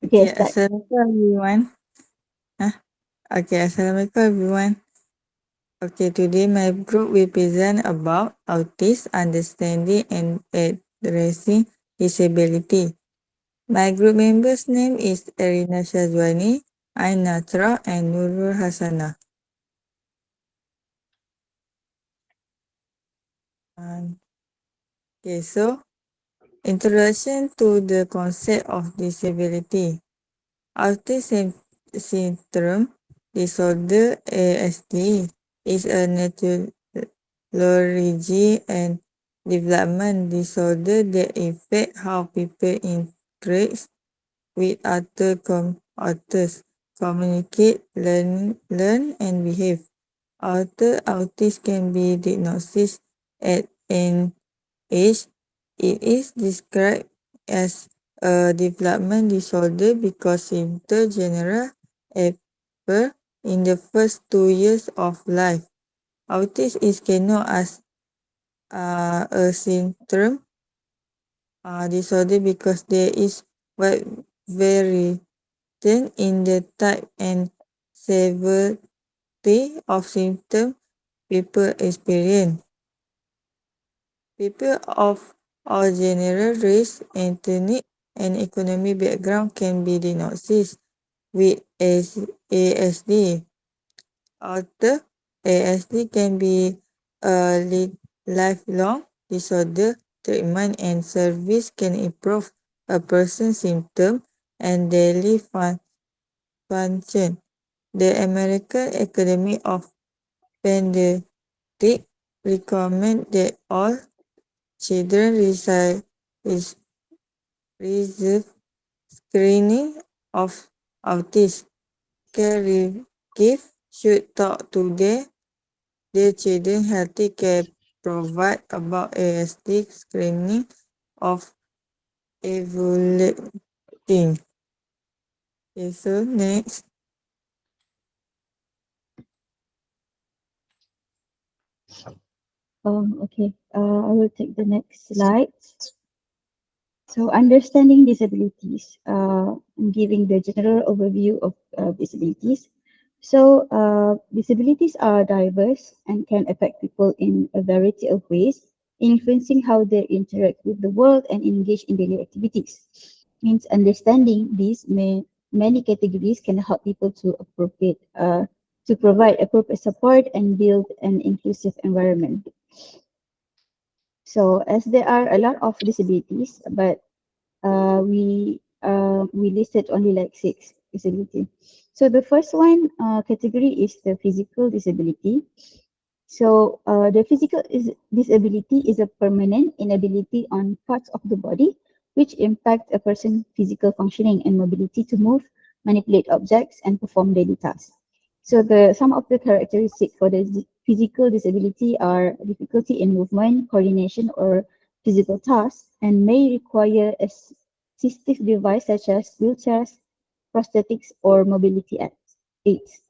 Okay, Okay, start. Assalamualaikum everyone. Huh? Okay, Assalamualaikum everyone. Okay, today my group will present about autism, understanding and addressing disability. My group members' name is Eryna Shazwani, Ain Natrah and Nurul Hasanah. Um, Okay, so introduction to the concept of disability. Autism syndrome disorder (ASD) is a neurology and development disorder that affects how people interact with others, communicate, learn and behave. Autism can be diagnosed at an age. It is described as a development disorder because symptoms generally appear in the first 2 years of life. Autism is known as a syndrome disorder because there is wide variation in the type and severity of symptoms people experience. People of all general race, ethnic, and economic background can be diagnosed with ASD. Although ASD can be a lifelong disorder, treatment and service can improve a person's symptoms and daily function. The American Academy of Pediatrics recommend that all children receive screening of autism. Caregivers should talk to their children healthy care provide about ASD screening of evaluating. Okay, so next. Okay, I will take the next slide. So, understanding disabilities, I'm giving the general overview of disabilities. So, disabilities are diverse and can affect people in a variety of ways, influencing how they interact with the world and engage in daily activities. Means understanding these many categories can help people to provide appropriate support and build an inclusive environment. So, as there are a lot of disabilities, but we listed only like six disability. So the first one category is the physical disability. So the disability is a permanent inability on parts of the body which impact a person's physical functioning and mobility to move, manipulate objects, and perform daily tasks. So the some of the characteristics for the physical disability are difficulty in movement, coordination, or physical tasks, and may require assistive device such as wheelchairs, prosthetics, or mobility aids.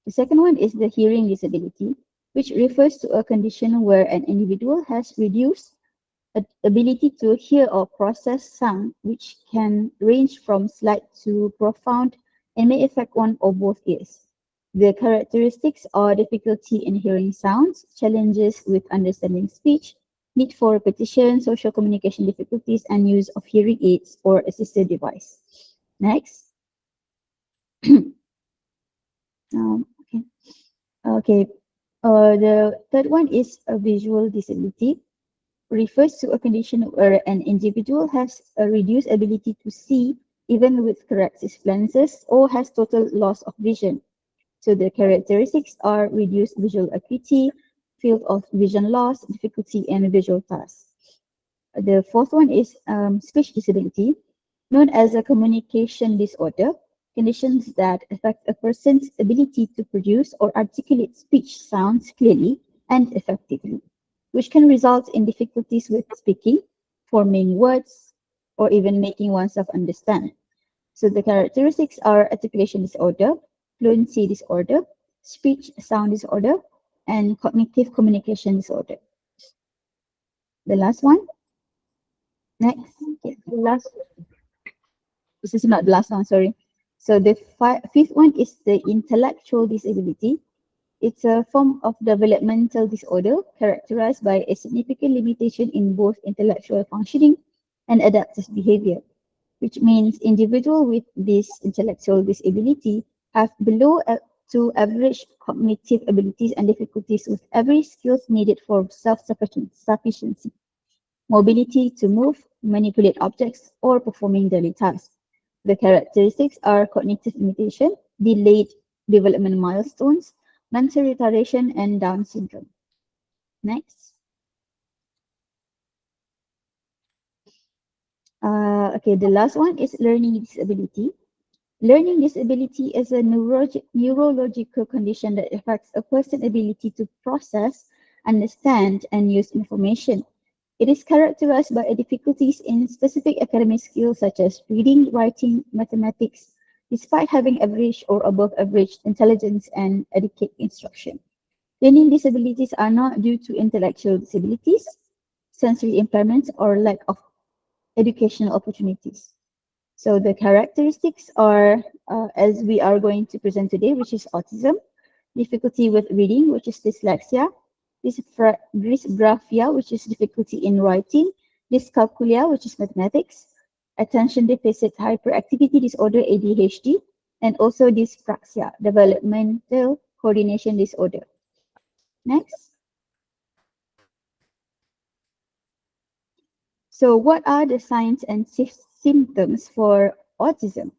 The second one is the hearing disability, which refers to a condition where an individual has reduced ability to hear or process sound, which can range from slight to profound and may affect one or both ears. The characteristics are difficulty in hearing sounds, challenges with understanding speech, need for repetition, social communication difficulties, and use of hearing aids or assisted device. Next. Okay. Okay. The third one is a visual disability, refers to a condition where an individual has a reduced ability to see even with corrective lenses or has total loss of vision. So the characteristics are reduced visual acuity, field of vision loss, difficulty in visual tasks. The fourth one is speech disability, known as a communication disorder, conditions that affect a person's ability to produce or articulate speech sounds clearly and effectively, which can result in difficulties with speaking, forming words, or even making oneself understand. So the characteristics are articulation disorder, fluency disorder, speech sound disorder, and cognitive communication disorder. The last one, next, okay, the last This is not the last one, sorry. So the fifth one is the intellectual disability. It's a form of developmental disorder characterized by a significant limitation in both intellectual functioning and adaptive behavior, which means individuals with this intellectual disability have to average cognitive abilities and difficulties with every skills needed for self-sufficiency, mobility to move, manipulate objects, or performing daily tasks. The characteristics are cognitive limitation, delayed development milestones, mental retardation, and Down syndrome. Next. Okay, the last one is learning disability. Learning disability is a neurological condition that affects a person's ability to process, understand, and use information. It is characterized by difficulties in specific academic skills such as reading, writing, mathematics, despite having average or above average intelligence and adequate instruction. Learning disabilities are not due to intellectual disabilities, sensory impairments, or lack of educational opportunities. So the characteristics are, as we are going to present today, which is autism, difficulty with reading, which is dyslexia, dysgraphia, which is difficulty in writing, dyscalculia, which is mathematics, attention deficit hyperactivity disorder, ADHD, and also dyspraxia, developmental coordination disorder. Next. So what are the signs and symptoms for autism?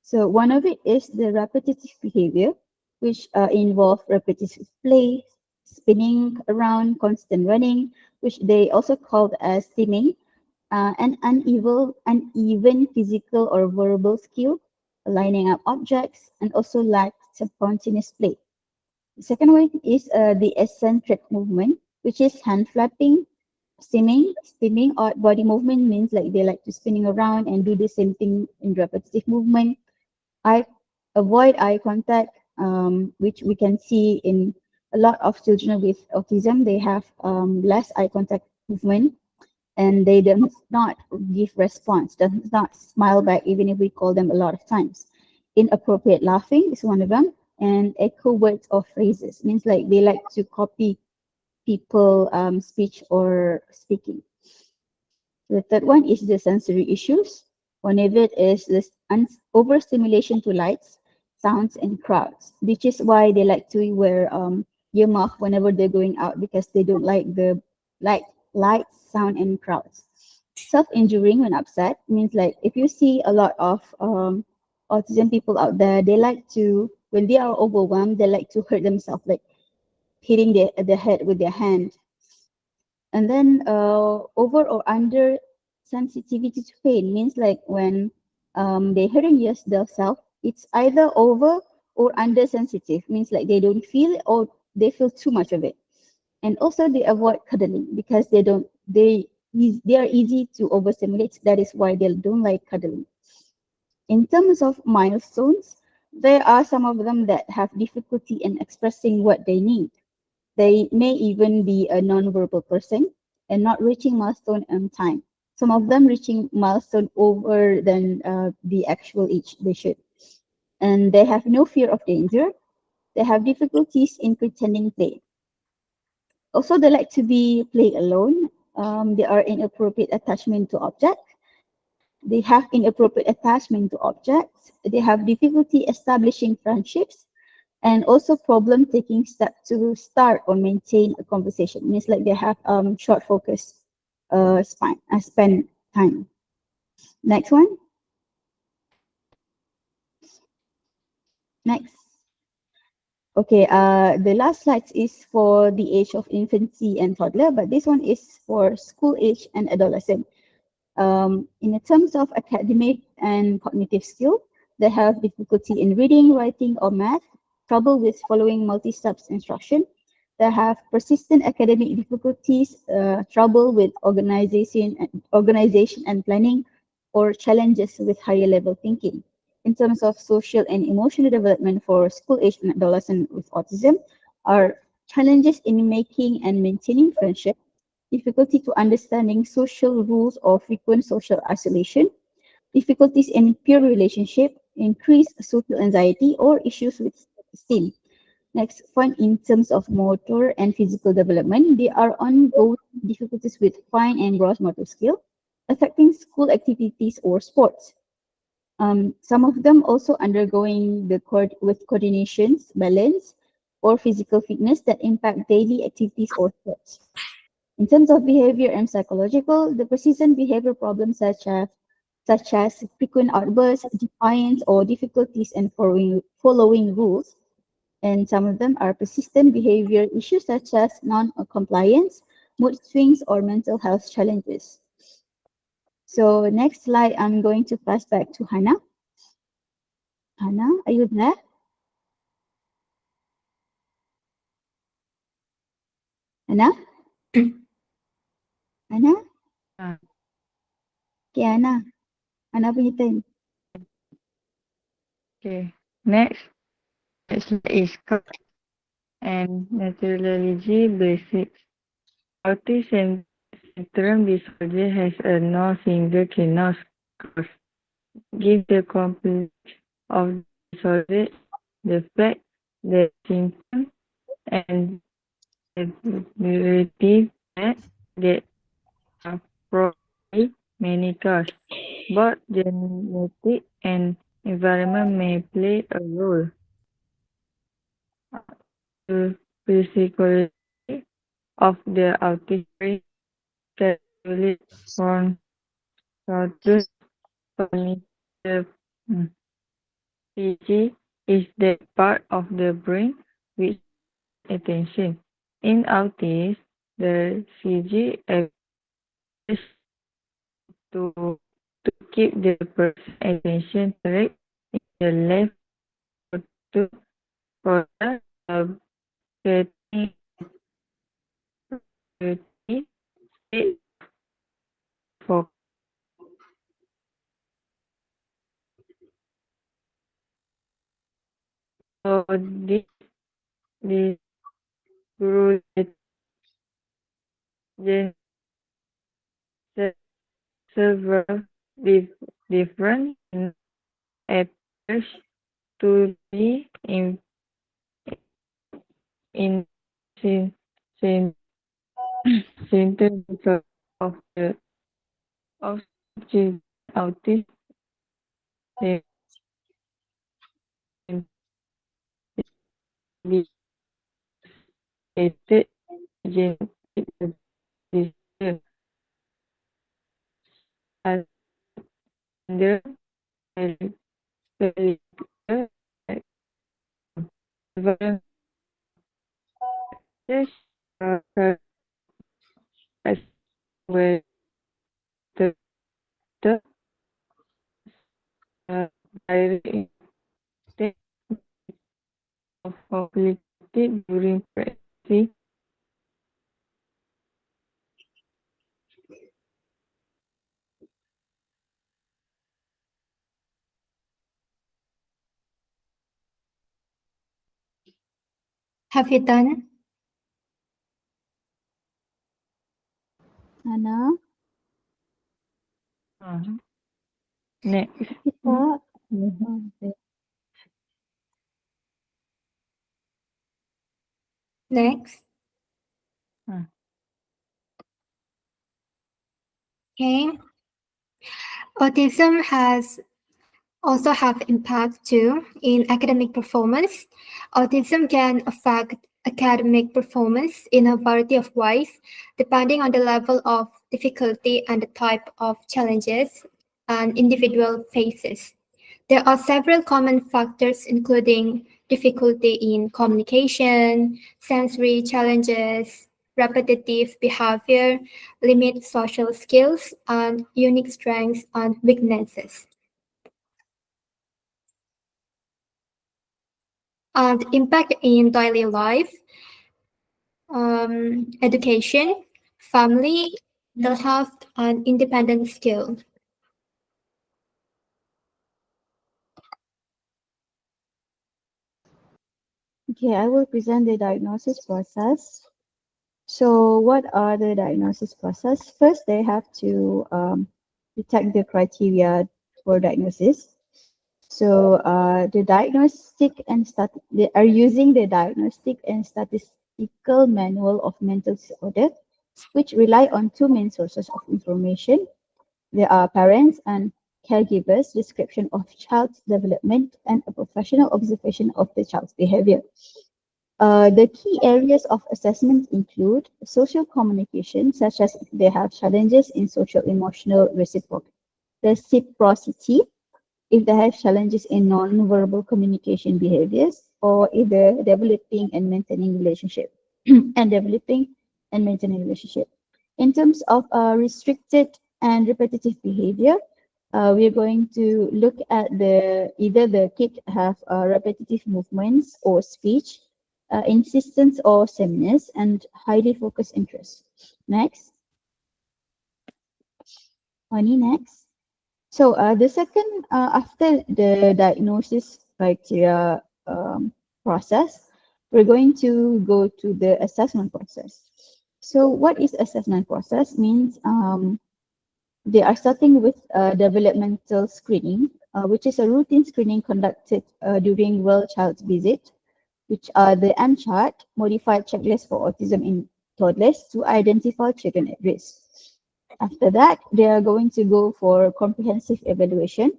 So one of it is the repetitive behavior, which involve repetitive play, spinning around, constant running, which they also called as stimming, and uneven physical or verbal skill, lining up objects, and also lack spontaneous play. The second one is the eccentric movement, which is hand flapping, spinning or body movement means like they like to spinning around and do the same thing in repetitive movement. I avoid eye contact, which we can see in a lot of children with autism. They have less eye contact movement and they do not give response, does not smile back even if we call them a lot of times. Inappropriate laughing is one of them, and echo words or phrases means like they like to copy people speech or speaking. The third one is the sensory issues. One of it is this overstimulation to lights, sounds, and crowds, which is why they like to wear earmuff whenever they're going out because they don't like the light, lights, sound, and crowds. Self-injuring when upset means like if you see a lot of autism people out there, they like to, when they are overwhelmed, they like to hurt themselves, like hitting the head with their hand. And then over or under sensitivity to pain means like when they hearing yes themselves, it's either over or under sensitive, means like they don't feel it or they feel too much of it. And also they avoid cuddling because they are easy to overstimulate. That is why they don't like cuddling. In terms of milestones, there are some of them that have difficulty in expressing what they need. They may even be a non-verbal person and not reaching milestone on time. Some of them reaching milestone over than the actual age they should. And they have no fear of danger. They have difficulties in pretending play. Also, they like to be playing alone. They are inappropriate attachment to objects. They have inappropriate attachment to objects. They have difficulty establishing friendships and also problem taking steps to start or maintain a conversation. Means like they have short focus span time. Next one. Next. Okay, the last slide is for the age of infancy and toddler, but this one is for school age and adolescent. In terms of academic and cognitive skill, they have difficulty in reading, writing, or math, trouble with following multi-steps instruction. They have persistent academic difficulties, trouble with organization and planning, or challenges with higher level thinking. In terms of social and emotional development for school age and adolescent with autism, are challenges in making and maintaining friendship, difficulty to understanding social rules or frequent social isolation, difficulties in peer relationship, increased social anxiety, or issues with self-esteem. Next point, in terms of motor and physical development, there are ongoing difficulties with fine and gross motor skill, affecting school activities or sports. Some of them also undergoing with coordinations, balance, or physical fitness that impact daily activities or sports. In terms of behavior and psychological, the persistent behavior problems such as frequent outbursts, defiance, or difficulties in following rules, and some of them are persistent behavior issues such as non-compliance, mood swings, or mental health challenges. So next slide, I'm going to pass back to Hannah. Hannah, are you there? Hannah? Hannah? Ah, Okay, Hannah. Hannah punya turn. okay. Next is cause and naturology basics. Autism spectrum disorder has a no single diagnosed cause. Give the complex of the disorder, the fact, the symptoms, and the relative that there are probably many causes. Both genetic and environment may play a role. The psychology of the autistic calculate from status cognitive CG is the part of the brain which attention. In autism, the CG exists to keep the person's attention track in the left to corner of creating a state for so this guru gen several different approach to the in syn- syn- synthesis of the of autism and the stated genetic disorder as under cellular environment as well the the, uh, direct impact of complicated during pregnancy. Have you done? Hannah? Uh, Next. Okay, tak? Oh, okay. Next. Uh, Okay. Autism has also have impact too in academic performance. Autism can affect academic performance in a variety of ways, depending on the level of difficulty and the type of challenges an individual faces. There are several common factors, including difficulty in communication, sensory challenges, repetitive behavior, limited social skills, and unique strengths and weaknesses. And impact in daily life, education, family, mental health, and independent skill. Okay, I will present the diagnosis process. So what are the diagnosis process? First, they have to detect the criteria for diagnosis. So the diagnostic and they are using the diagnostic and statistical manual of mental disorder, which rely on two main sources of information. There are parents and caregivers' description of child's development and a professional observation of the child's behavior. The key areas of assessment include social communication, such as if they have challenges in social emotional reciprocity, if they have challenges in non-verbal communication behaviors, or if they're developing and maintaining relationship and developing and maintaining relationship. In terms of restricted and repetitive behavior, we're going to look at either the kid have repetitive movements or speech, insistence or sameness, and highly focused interest. Next, Ani, next. So the second, after the diagnosis criteria process, we're going to go to the assessment process. So what is assessment process? Means they are starting with developmental screening, which is a routine screening conducted during well child visit, which are the MCHART, modified checklist for autism in toddlers to identify children at risk. After that, they are going to go for comprehensive evaluation.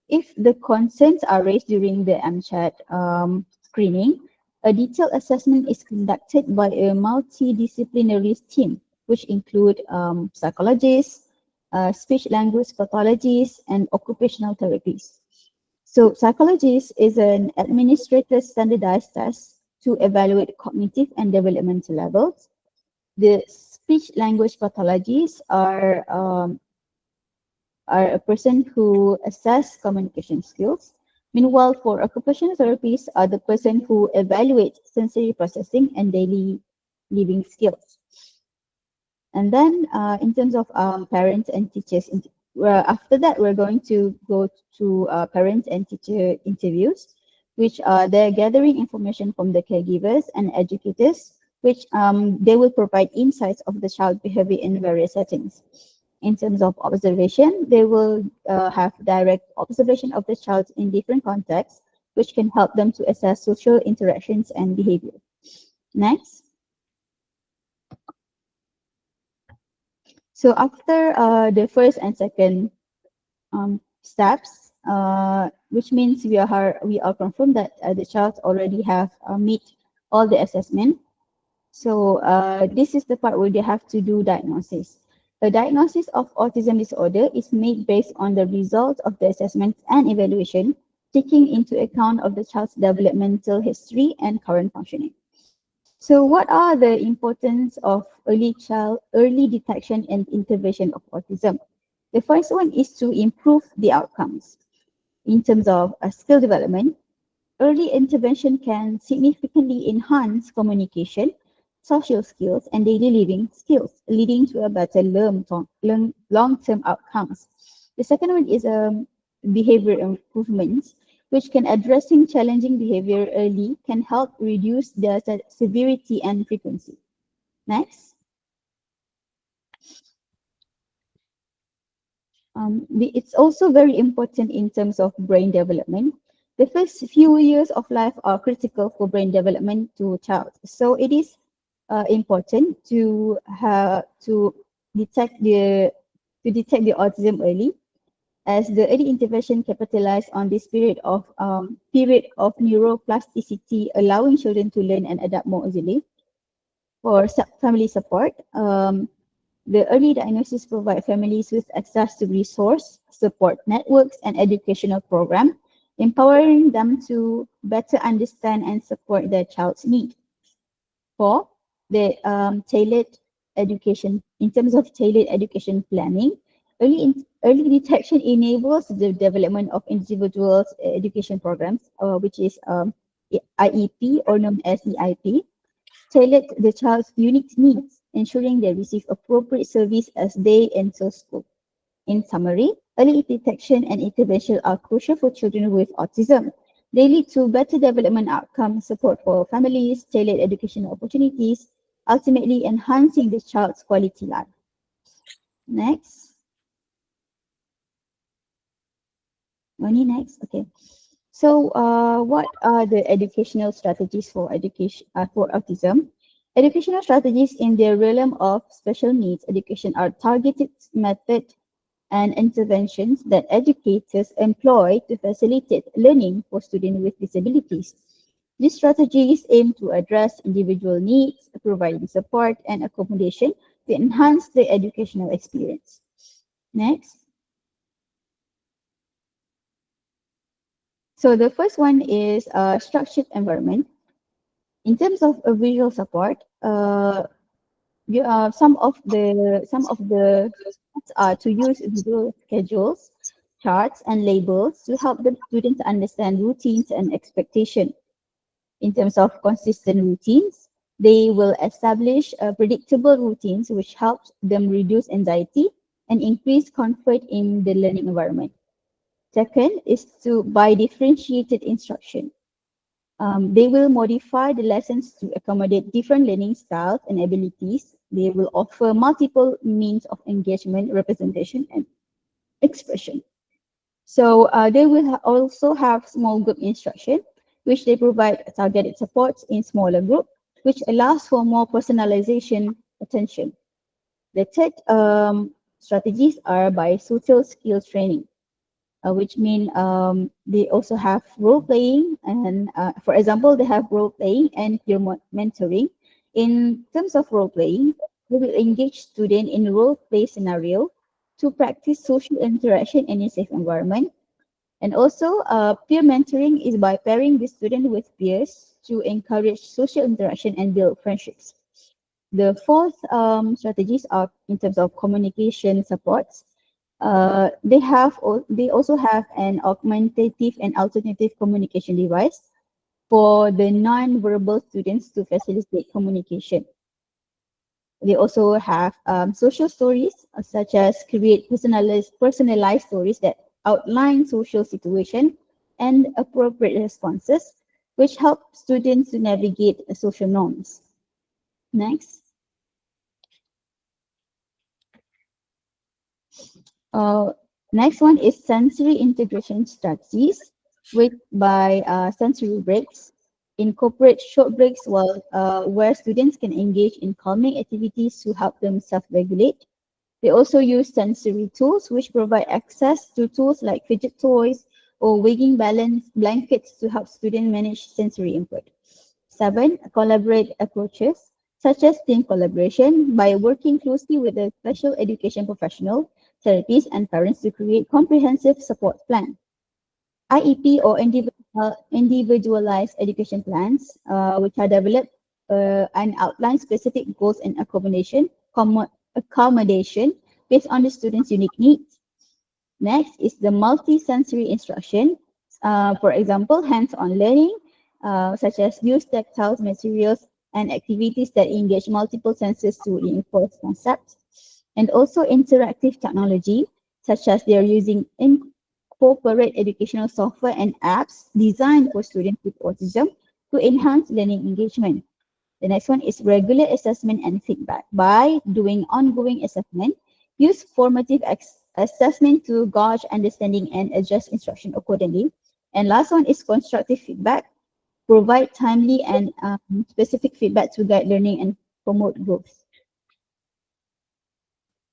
If the concerns are raised during the MCHAT screening, a detailed assessment is conducted by a multidisciplinary team, which include psychologists, speech language pathologists, and occupational therapists. So psychologist is an administrator standardized test to evaluate cognitive and developmental levels. The speech language pathologists are a person who assess communication skills. Meanwhile, for occupational therapists are the person who evaluate sensory processing and daily living skills. And then in terms of parents and teachers, after that, we're going to go to parents and teacher interviews, which are they're gathering information from the caregivers and educators, which they will provide insights of the child behavior in various settings. In terms of observation, they will have direct observation of the child in different contexts, which can help them to assess social interactions and behavior. Next. So after the first and second steps, which means we are confirmed that the child already have meet all the assessment. So this is the part where they have to do diagnosis. A diagnosis of autism disorder is made based on the results of the assessment and evaluation, taking into account of the child's developmental history and current functioning. So what are the importance of early detection and intervention of autism? The first one is to improve the outcomes. In terms of skill development, early intervention can significantly enhance communication, social skills, and daily living skills, leading to a better long-term outcomes. The second one is behavior improvements, which can addressing challenging behavior early can help reduce their severity and frequency. Next. It's also very important in terms of brain development. The first few years of life are critical for brain development to child. So it is important to detect the autism early, as the early intervention capitalize on this period of neuroplasticity, allowing children to learn and adapt more easily. For family support, the early diagnosis provide families with access to resource, support networks, and educational program, empowering them to better understand and support their child's need. For the tailored education, in terms of tailored education planning, early detection enables the development of individuals' education programs, which is IEP or known as EIP, tailored to the child's unique needs, ensuring they receive appropriate service as they enter school. In summary, early detection and intervention are crucial for children with autism. They lead to better development outcomes, support for families, tailored educational opportunities, ultimately enhancing the child's quality life. Next. Only next. Okay. So, what are the educational strategies for education for autism? Educational strategies in the realm of special needs education are targeted method and interventions that educators employ to facilitate learning for students with disabilities. These strategies aim to address individual needs, providing support and accommodation to enhance the educational experience. Next. So the first one is structured environment. In terms of visual support, some of the are to use visual schedules, charts, and labels to help the students understand routines and expectation. In terms of consistent routines, they will establish predictable routines which helps them reduce anxiety and increase comfort in the learning environment. Second is to by differentiated instruction. They will modify the lessons to accommodate different learning styles and abilities. They will offer multiple means of engagement, representation, and expression. So they will also have small group instruction, which they provide targeted supports in smaller group, which allows for more personalization attention. The third strategies are by social skills training, which mean they also have role playing and for example they have role playing and peer mentoring. In terms of role playing, we will engage student in role play scenario to practice social interaction in a safe environment. And also peer mentoring is by pairing the student with peers to encourage social interaction and build friendships. The fourth strategies are in terms of communication supports. They also have an augmentative and alternative communication device for the non-verbal students to facilitate communication. They also have social stories such as create personalized stories that outline social situation and appropriate responses, which help students to navigate social norms. Next. Uh, Next one is sensory integration strategies, which by sensory breaks incorporate short breaks where students can engage in calming activities to help them self-regulate. They also use sensory tools, which provide access to tools like fidget toys or wagging balance blankets to help students manage sensory input. Seven, collaborate approaches, such as team collaboration by working closely with a special education professional, therapists, and parents to create comprehensive support plan. IEP or individualized education plans, which are developed and outline specific goals and accommodation based on the student's unique needs. Next is the multi-sensory instruction. For example, hands-on learning, such as use tactile materials and activities that engage multiple senses to reinforce concepts. And also interactive technology, such as they are using incorporate educational software and apps designed for students with autism to enhance learning engagement. The next one is regular assessment and feedback. By doing ongoing assessment, use formative assessment to gauge understanding and adjust instruction accordingly. And last one is constructive feedback. Provide timely and specific feedback to guide learning and promote growth.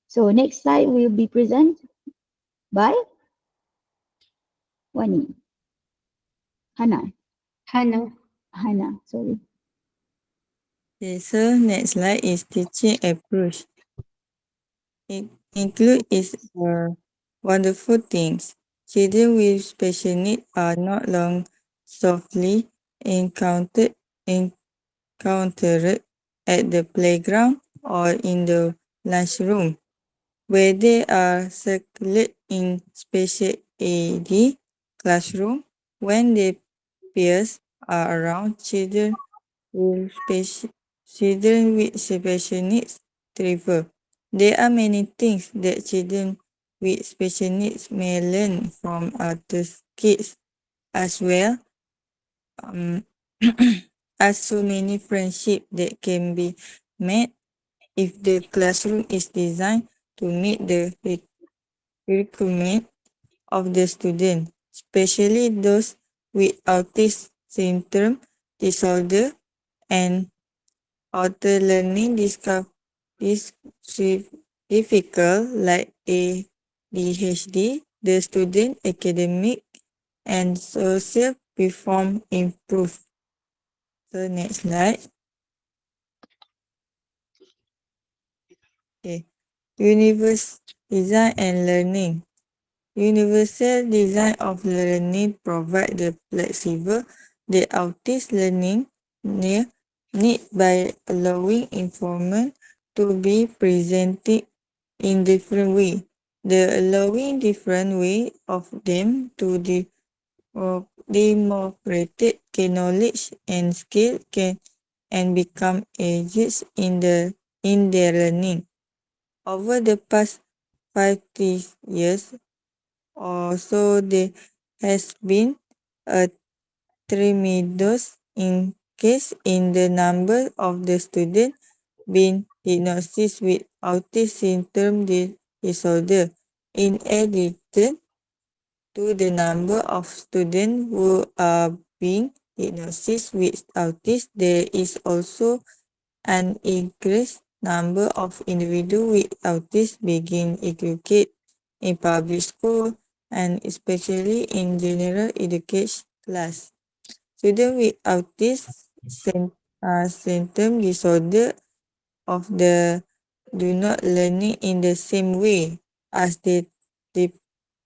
So next slide will be presented by Wani. Hannah. Hannah. Hannah, sorry. Okay, so next slide is teaching approach. It include is wonderful things. Children with special needs are not long softly encountered at the playground or in the lunchroom, where they are circulated in special AD classroom. When their peers are around, children with special needs thrive. There are many things that children with special needs may learn from other kids as well. Um, as so many friendships that can be made if the classroom is designed to meet the requirement of the student. especially those with autism syndrome disorder and other learning difficult like ADHD, the student academic and social perform improve. So next slide. Okay. Universal design and learning. Universal design of learning provide the flexible, the autism learning need by allowing information to be presented in different way. The allowing different way of them to democratic knowledge and skill can and become agents in their learning. Over the past 50 years or so, there has been a tremendous increase in the number of the students being diagnosed with autism syndrome disorder. In addition to the number of students who are being diagnosed with autism, there is also an increased number of individuals with autism being educated in public school and especially in general education class. Students with autism symptom disorder of the do not learning in the same way as the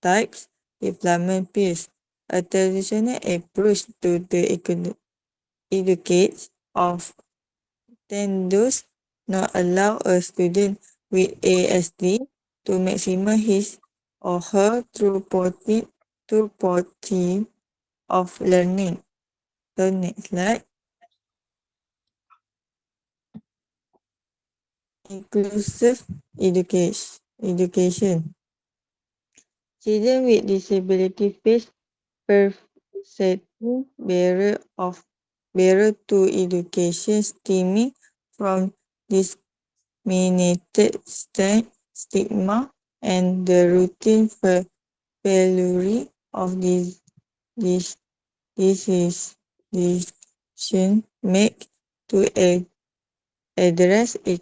types development peers. A traditional approach to the educate of does not allow a student with ASD to maximize his or her throughput of learning. So next slide. Inclusive education. Children with disability face perceptive barrier to education stemming from discriminated stigma and the routine failure of this decision make to address it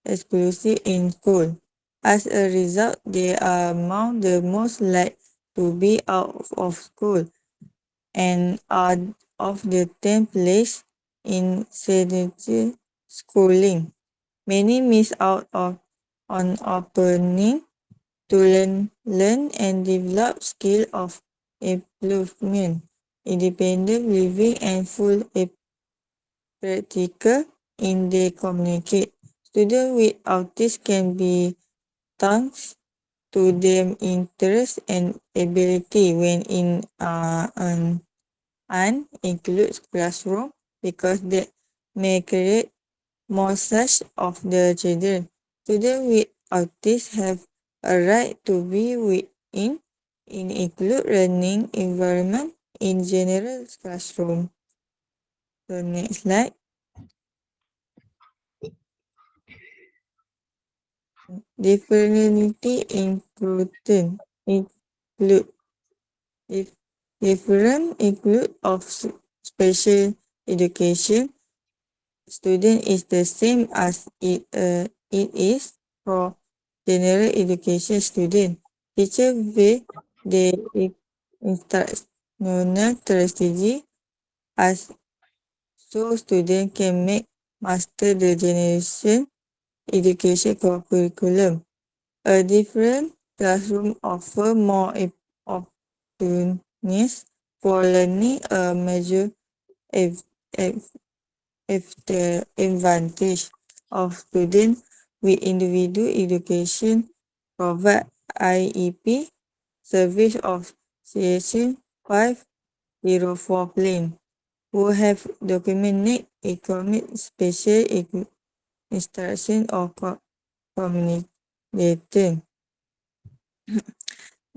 exclusively in school. As a result, they are among the most likely to be out of school and are of the 10th place in sedentary schooling. Many miss out on opportunity to learn and develop skill of improvement, independent living and full practical in their communicate. Students with autism can be thanks to their interest and ability when in an includes classroom because they may create more such of the children. Students with autism have a right to be within in include learning environment in general classroom. So next slide. Differently include if different include of special education student is the same as it is for general education student. Teacher will the instructional strategy as so student can make master the generation education curriculum. A different classroom offer more opportunities for learning a major if, if the advantage of students with individual education provide IEP service of CSN 504 plan who have documented economic special instruction or communication.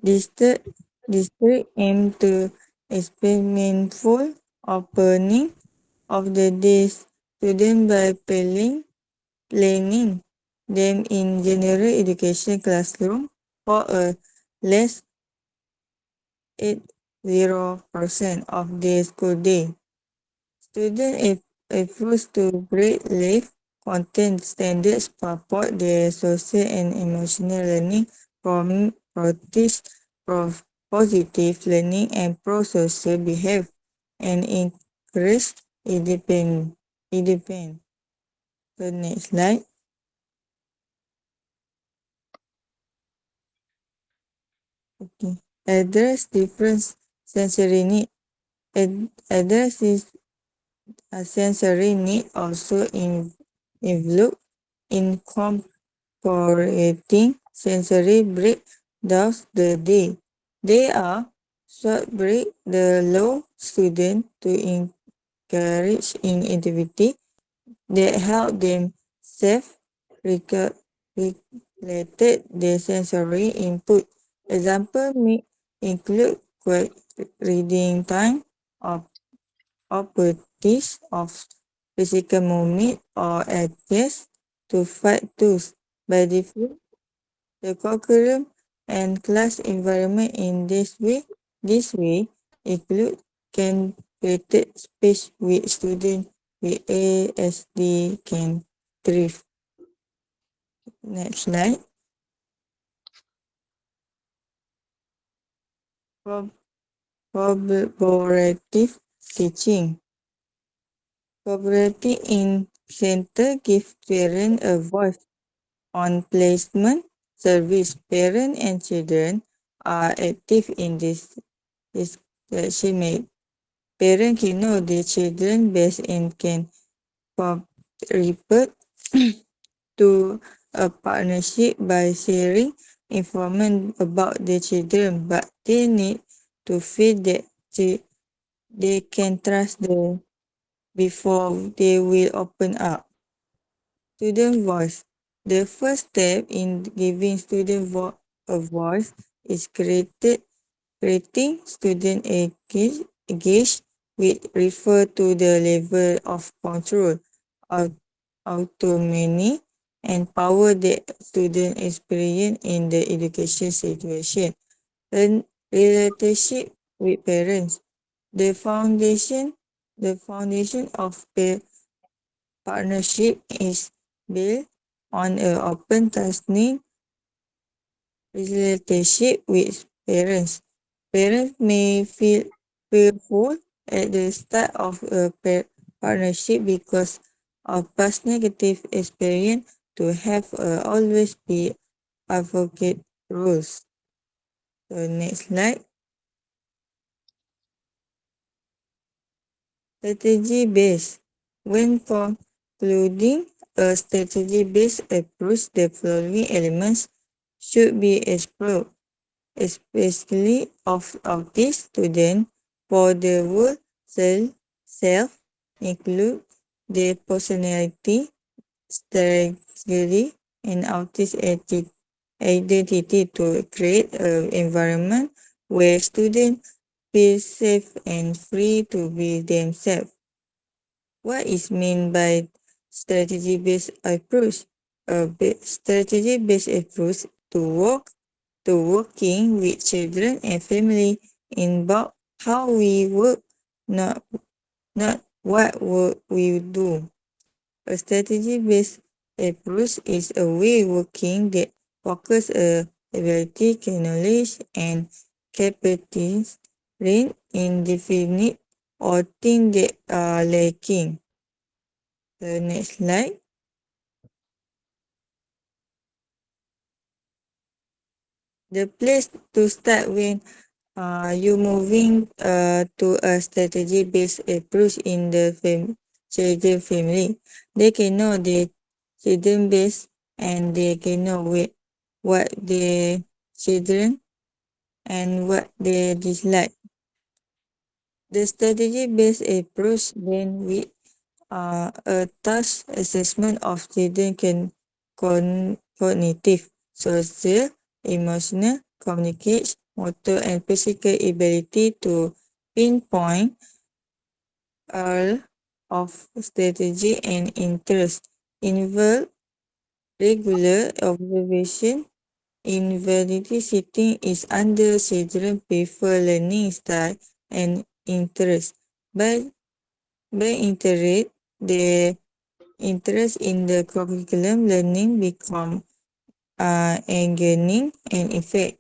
District, district aim to experimentful opening of the days student by planning them in general education classroom for a less 0% of their school day. Students efforts to break life content standards support their social and emotional learning, practice positive learning and pro-social behavior, and increase independence. So next slide. Okay. Address different sensory need. Address is a sensory need also involve incorporating sensory break thus the day. They are short break the allow student to encourage in activity that help them self regulated their sensory input. Example may include quick reading time or opportunities of physical movement or access to fight tools. By default, the curriculum and class environment in this way include can create space with students with ASD can thrive. Next slide. Collaborative teaching. Collaborating in center give parents a voice on placement service. Parents and children are active in this discussion. Parents can know their children best and can contribute to a partnership by sharing information about their children, but they need to feel that they can trust them before they will open up. Student voice. The first step in giving student a voice is creating student engage with refer to the level of control, autonomy, and power that student experience in the education situation. And relationship with parents. The foundation, the foundation of the partnership is built on an open trusting relationship with parents. Parents may feel fearful at the start of a partnership because of past negative experience to have always be advocate rules. So next slide. Strategy based. When concluding a strategy based approach, the following elements should be explored, especially of autistic students for the whole self include their personality, strategy, and autistic identity to create an environment where students feel safe and free to be themselves. What is meant by strategy-based approach? A strategy-based approach to working with children and family involve how we work, not what we do. A strategy-based approach is a way working that focus ability, knowledge, and capabilities in definite or things that are lacking. The next slide. The place to start when you moving to a strategy-based approach in the children family. They can know the children base and they can know what the children and what they dislike. The strategy-based approach then with a task assessment of children cognitive, social, emotional, communication, motor, and physical ability to pinpoint all of strategy and interest. Involve regular observation Invalidity setting is under children prefer learning style and interest. By interest, the interest in the curriculum learning become engaging and effect.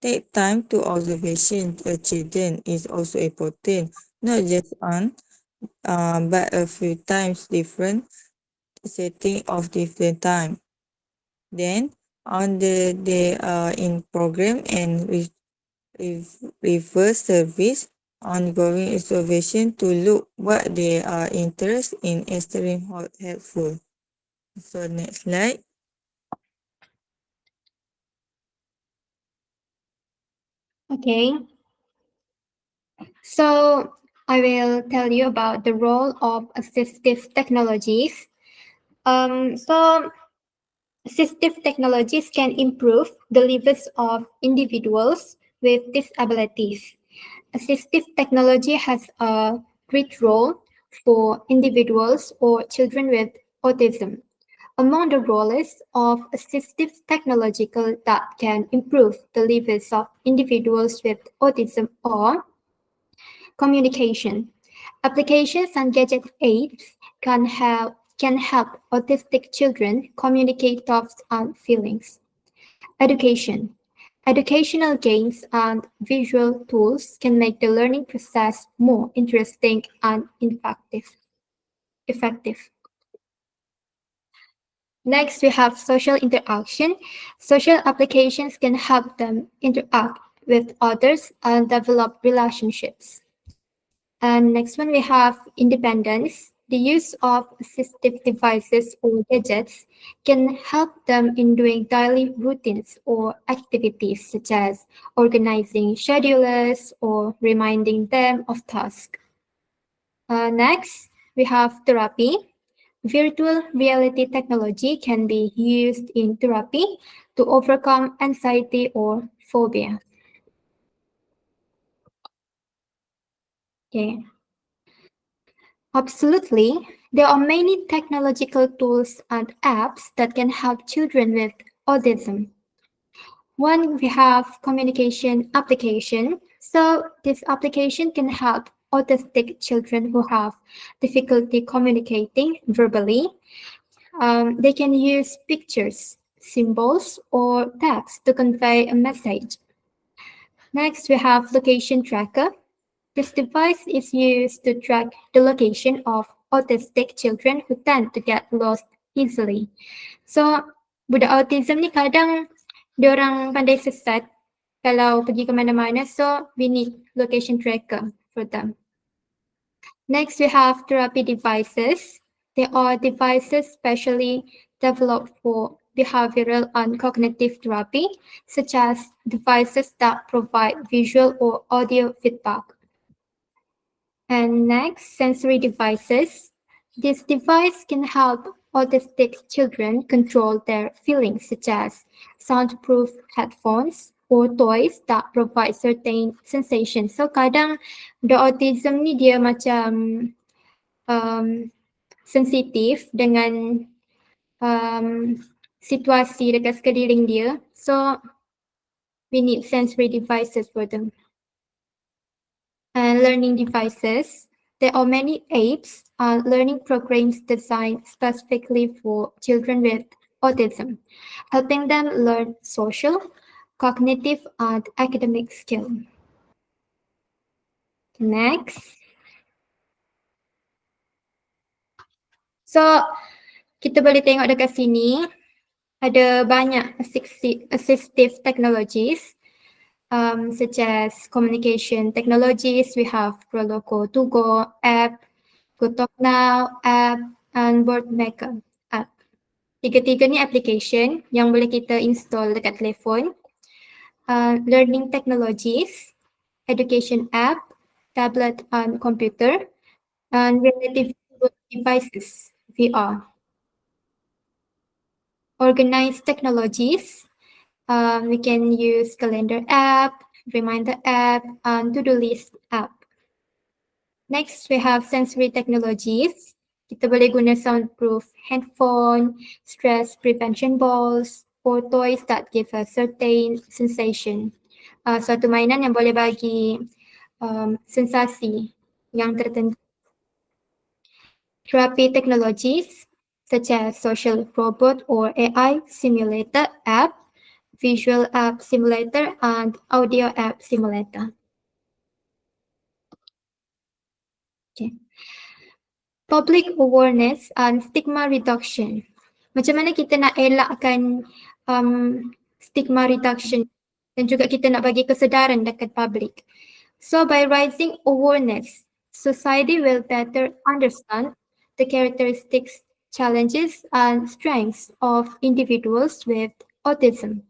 Take time to observation the children is also important, not just on but a few times different setting of different time. Then on the they are in program and reverse service ongoing observation to look what they are interested in extreme helpful. So next slide. Okay, so I will tell you about the role of assistive technologies. So assistive technologies can improve the lives of individuals with disabilities. Assistive technology has a great role for individuals or children with autism. Among the roles of assistive technological that can improve the lives of individuals with autism are communication. Applications and gadget aids can help autistic children communicate thoughts and feelings. Education. Educational gains and visual tools can make the learning process more interesting and effective. Next, we have social interaction. Social applications can help them interact with others and develop relationships. And next one, we have independence. The use of assistive devices or gadgets can help them in doing daily routines or activities such as organizing schedulers or reminding them of tasks. Next, we have therapy. Virtual reality technology can be used in therapy to overcome anxiety or phobia. Okay. Absolutely. There are many technological tools and apps that can help children with autism. One, we have communication application. So this application can help autistic children who have difficulty communicating verbally. They can use pictures, symbols, or text to convey a message. Next, we have location tracker. This device is used to track the location of autistic children who tend to get lost easily. So, budak autism ni kadang diorang pandai sesat kalau pergi ke mana-mana, so we need location tracker for them. Next, we have therapy devices. They are devices specially developed for behavioral and cognitive therapy, such as devices that provide visual or audio feedback. And next, sensory devices. This device can help autistic children control their feelings, such as soundproof headphones or toys that provide certain sensations. So kadang the autism ni dia macam sensitif dengan situasi dekat sekeliling dia. So we need sensory devices for them. And learning devices. There are many apps and learning programs designed specifically for children with autism, helping them learn social, cognitive, and academic skills. Next. So, kita boleh tengok dekat sini, ada banyak assistive technologies such as communication technologies. We have Proloco Tugo app, GoTalk Now app, and Boardmaker app. Tiga-tiga ni application yang boleh kita install dekat telefon. Learning technologies, education app, tablet and computer, and relative devices, VR. Organized technologies, we can use calendar app, reminder app, and to-do list app. Next, we have sensory technologies. Kita boleh guna soundproof handphone, stress prevention balls, or toys that give a certain sensation. Suatu mainan yang boleh bagi sensasi yang tertentu. Therapy technologies such as social robot or AI simulator app, visual app simulator, and audio app simulator. Okay. Public awareness and stigma reduction. Macam mana kita nak elakkan stigma reduction dan juga kita nak bagi kesedaran dekat public. So by raising awareness, society will better understand the characteristics, challenges, and strengths of individuals with autism.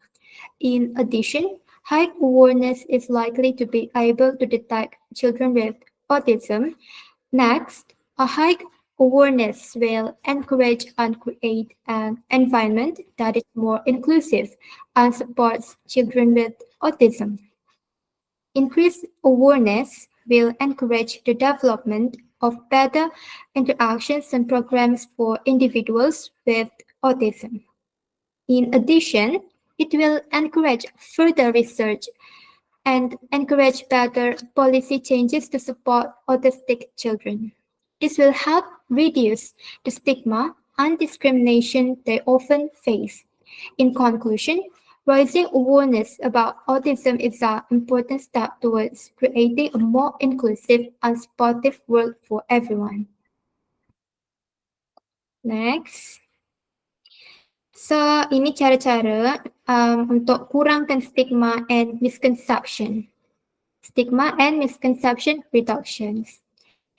In addition, high awareness is likely to be able to detect children with autism. Next, a high awareness will encourage and create an environment that is more inclusive and supports children with autism. Increased awareness will encourage the development of better interactions and programs for individuals with autism. In addition, it will encourage further research and encourage better policy changes to support autistic children. This will help reduce the stigma and discrimination they often face. In conclusion, raising awareness about autism is an important step towards creating a more inclusive and supportive world for everyone. Next. So, ini cara-cara untuk kurangkan stigma and misconception. Stigma and misconception reductions.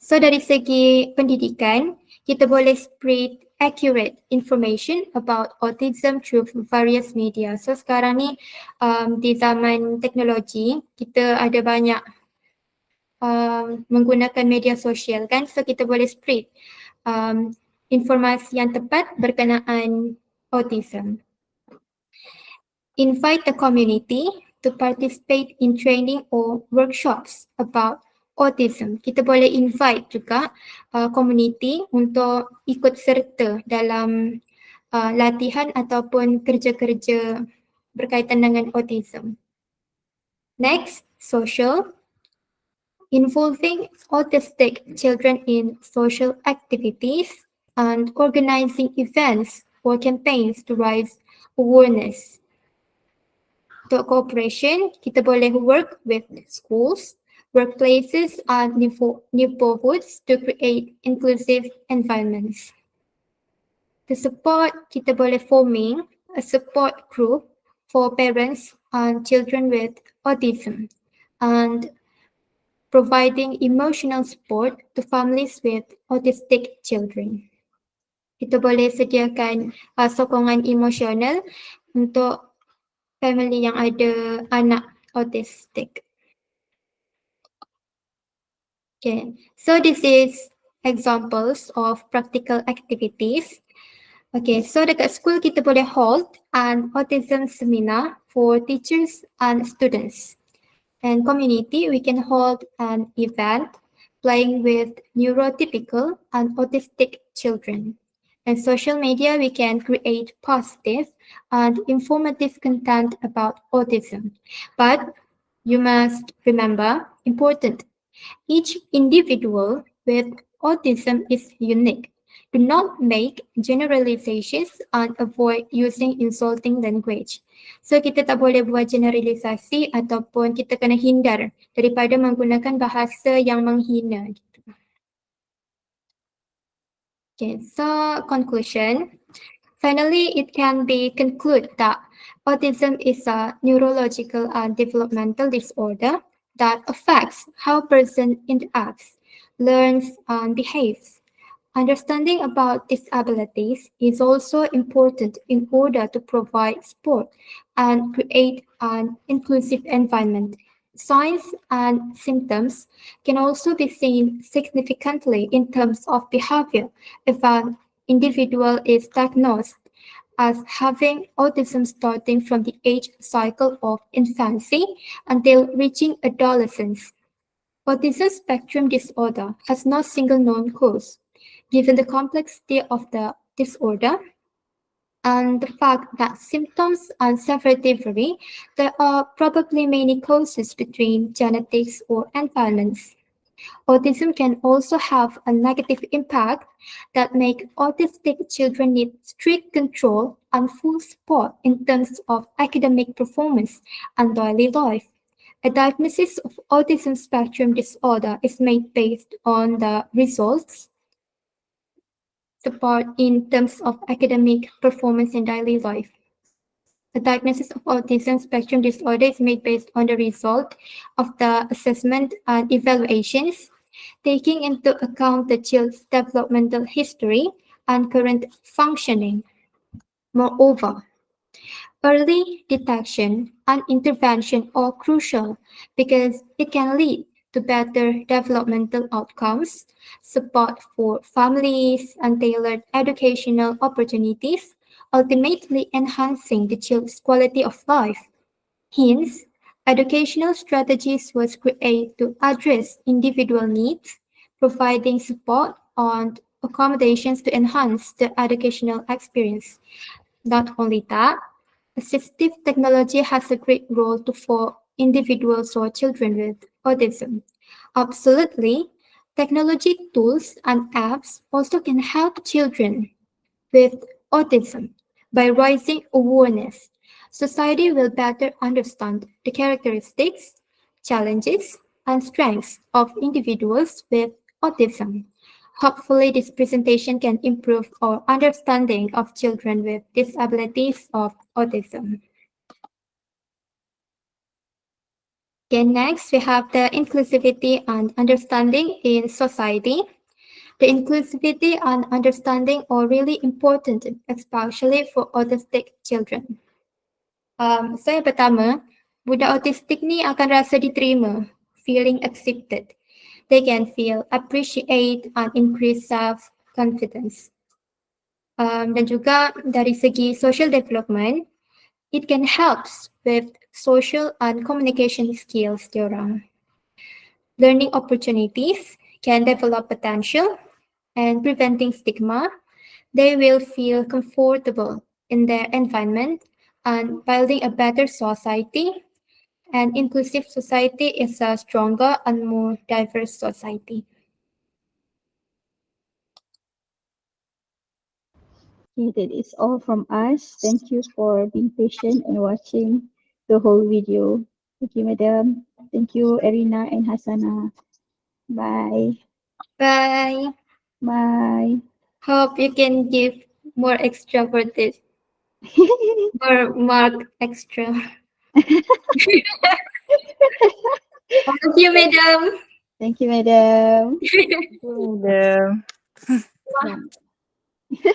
So, dari segi pendidikan, kita boleh spread accurate information about autism through various media. So, sekarang ni di zaman teknologi, kita ada banyak menggunakan media sosial kan. So, kita boleh spread informasi yang tepat berkenaan autism. Invite the community to participate in training or workshops about autism. Kita boleh invite juga community untuk ikut serta dalam latihan ataupun kerja-kerja berkaitan dengan autism. Next, social. Involving autistic children in social activities and organizing events or campaigns to raise awareness. Untuk cooperation, kita boleh work with schools, workplaces, and neighborhoods to create inclusive environments. To support, kita boleh forming a support group for parents and children with autism and providing emotional support to families with autistic children. Kita boleh sediakan sokongan emosional untuk family yang ada anak autistic. Okay, so this is examples of practical activities. Okay, so dekat school kita boleh hold an autism seminar for teachers and students. And community, we can hold an event playing with neurotypical and autistic children. And social media, we can create positive and informative content about autism. But you must remember, important, each individual with autism is unique. Do not make generalizations and avoid using insulting language. So kita tak boleh buat generalisasi ataupun kita kena hindar daripada menggunakan bahasa yang menghina. Okay, so conclusion. Finally, it can be concluded that autism is a neurological and developmental disorder that affects how a person interacts, learns, and behaves. Understanding about disabilities is also important in order to provide support and create an inclusive environment. Signs and symptoms can also be seen significantly in terms of behavior if an individual is diagnosed as having autism starting from the age cycle of infancy until reaching adolescence. Autism spectrum disorder has no single known cause. Given the complexity of the disorder, and the fact that symptoms and severity vary, there are probably many causes between genetics or environments. Autism can also have a negative impact that make autistic children need strict control and full support in terms of academic performance and daily life. A diagnosis of autism spectrum disorder is made based on the results support in terms of academic performance in daily life. A diagnosis of autism spectrum disorder is made based on the result of the assessment and evaluations, taking into account the child's developmental history and current functioning. Moreover, early detection and intervention are crucial because it can lead to better developmental outcomes, support for families, and tailored educational opportunities, ultimately enhancing the child's quality of life. Hence, educational strategies was created to address individual needs, providing support and accommodations to enhance the educational experience. Not only that, assistive technology has a great role to for individuals or children with autism. Absolutely, technology tools and apps also can help children with autism by raising awareness. Society will better understand the characteristics, challenges, and strengths of individuals with autism. Hopefully, this presentation can improve our understanding of children with disabilities of autism. Okay, next we have the inclusivity and understanding in society. The inclusivity and understanding are really important, especially for autistic children. So yang pertama, budak autistik ni akan rasa diterima, feeling accepted. They can feel appreciate and increase self-confidence. Dan juga dari segi social development, it can help with social and communication skills diorang. Learning opportunities can develop potential and preventing stigma. They will feel comfortable in their environment and building a better society. An inclusive society is a stronger and more diverse society. Okay, that is all from us. Thank you for being patient and watching the whole video. Thank you, madam. Thank you, Eryna and Hasanah. Bye. Bye. Bye. Hope you can give more extra for this. More mark extra. Thank you, madam. Thank you, madam. The Yeah.